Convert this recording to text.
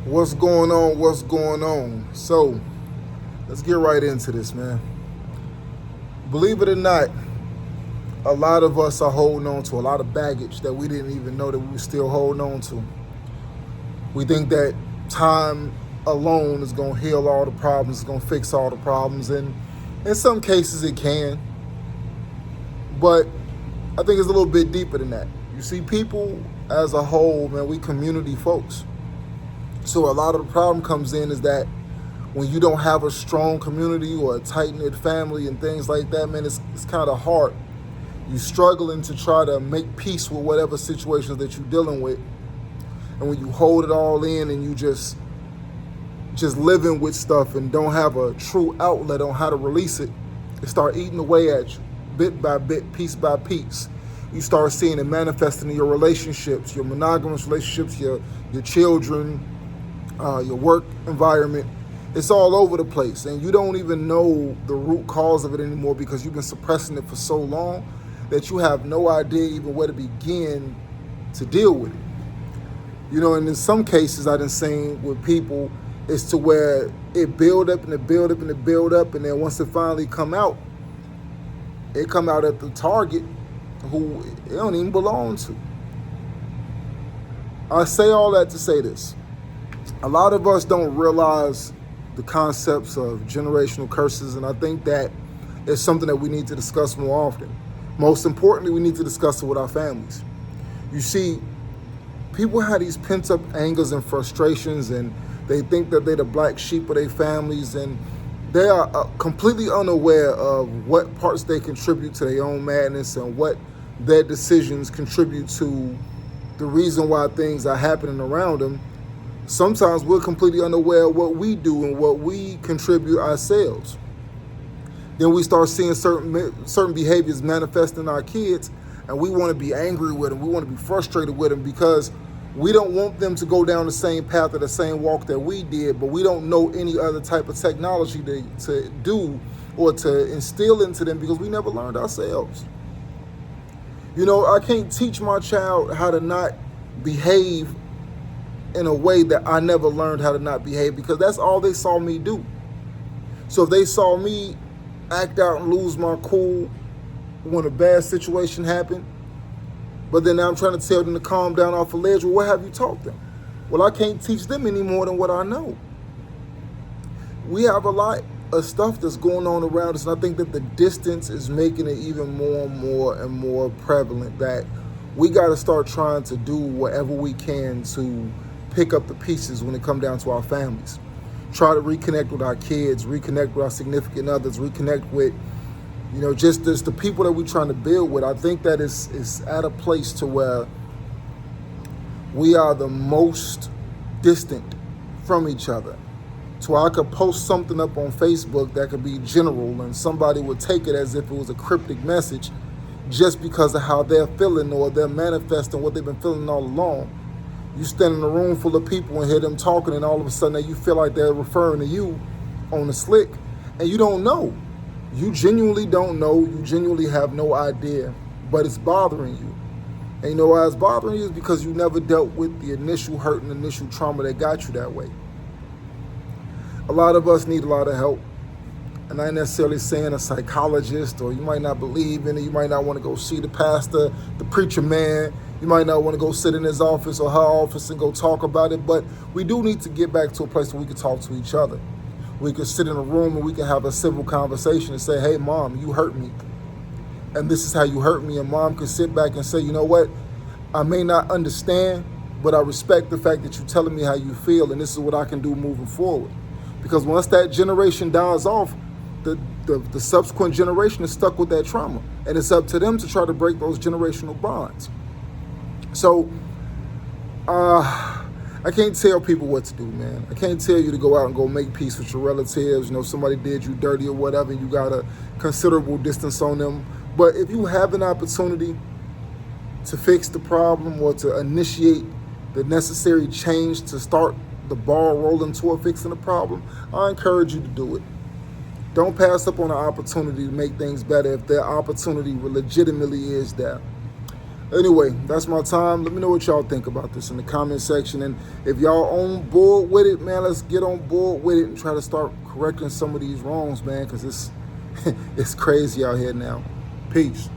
What's going on? What's going on? So, let's get right into this, man. Believe it or not, a lot of us are holding on to a lot of baggage that we didn't even know that we were still holding on to. We think that time alone is going to heal all the problems, is going to fix all the problems, and in some cases it can. But I think it's a little bit deeper than that. You see, people as a whole, man, we community folks. So a lot of the problem comes in is that when you don't have a strong community or a tight-knit family and things like that, man, it's kind of hard. You're struggling to try to make peace with whatever situations that you're dealing with. And when you hold it all in and you just living with stuff and don't have a true outlet on how to release it, it start eating away at you, bit by bit, piece by piece. You start seeing it manifesting in your relationships, your monogamous relationships, your children, your work environment. It's all over the place, and you don't even know the root cause of it anymore because you've been suppressing it for so long that you have no idea even where to begin to deal with it. You know, and in some cases I've been saying with people, it's to where it build up and it build up and it build up, and then once it finally come out, it come out at the target who it don't even belong to. I say all that to say this. A lot of us don't realize the concepts of generational curses, and I think that it's something that we need to discuss more often. Most importantly, we need to discuss it with our families. You see, people have these pent-up angers and frustrations, and they think that they're the black sheep of their families, and they are completely unaware of what parts they contribute to their own madness and what their decisions contribute to the reason why things are happening around them. Sometimes we're completely unaware of what we do and what we contribute ourselves. Then we start seeing certain behaviors manifest in our kids, and we want to be angry with them. We want to be frustrated with them because we don't want them to go down the same path or the same walk that we did, but we don't know any other type of technology to do or to instill into them because we never learned ourselves. You know, I can't teach my child how to not behave in a way that I never learned how to not behave because that's all they saw me do. So if they saw me act out and lose my cool when a bad situation happened, but then now I'm trying to tell them to calm down off a ledge, well, what have you taught them? Well, I can't teach them any more than what I know. We have a lot of stuff that's going on around us, and I think that the distance is making it even more and more prevalent that we got to start trying to do whatever we can to pick up the pieces when it comes down to our families. Try to reconnect with our kids, reconnect with our significant others, reconnect with, you know, just the people that we're trying to build with. I think that is at a place to where we are the most distant from each other. So I could post something up on Facebook that could be general and somebody would take it as if it was a cryptic message just because of how they're feeling or they're manifesting what they've been feeling all along. You stand in a room full of people and hear them talking, and all of a sudden you feel like they're referring to you on the slick, and you don't know. You genuinely don't know. You genuinely have no idea, but it's bothering you. And you know why it's bothering you? Is because you never dealt with the initial hurt and initial trauma that got you that way. A lot of us need a lot of help. And I ain't necessarily saying a psychologist, or you might not believe in it. You might not want to go see the pastor, the preacher man. You might not want to go sit in his office or her office and go talk about it. But we do need to get back to a place where we can talk to each other. We could sit in a room and we can have a civil conversation and say, hey, Mom, you hurt me. And this is how you hurt me. And Mom can sit back and say, you know what? I may not understand, but I respect the fact that you're telling me how you feel, and this is what I can do moving forward. Because once that generation dies off, the subsequent generation is stuck with that trauma. And it's up to them to try to break those generational bonds. So, I can't tell people what to do, man. I can't tell you to go out and go make peace with your relatives. You know, somebody did you dirty or whatever, and you got a considerable distance on them. But if you have an opportunity to fix the problem or to initiate the necessary change to start the ball rolling toward fixing the problem, I encourage you to do it. Don't pass up on an opportunity to make things better if that opportunity legitimately is there. Anyway, that's my time. Let me know what y'all think about this in the comment section. And if y'all on board with it, man, let's get on board with it and try to start correcting some of these wrongs, man, because it's, it's crazy out here now. Peace.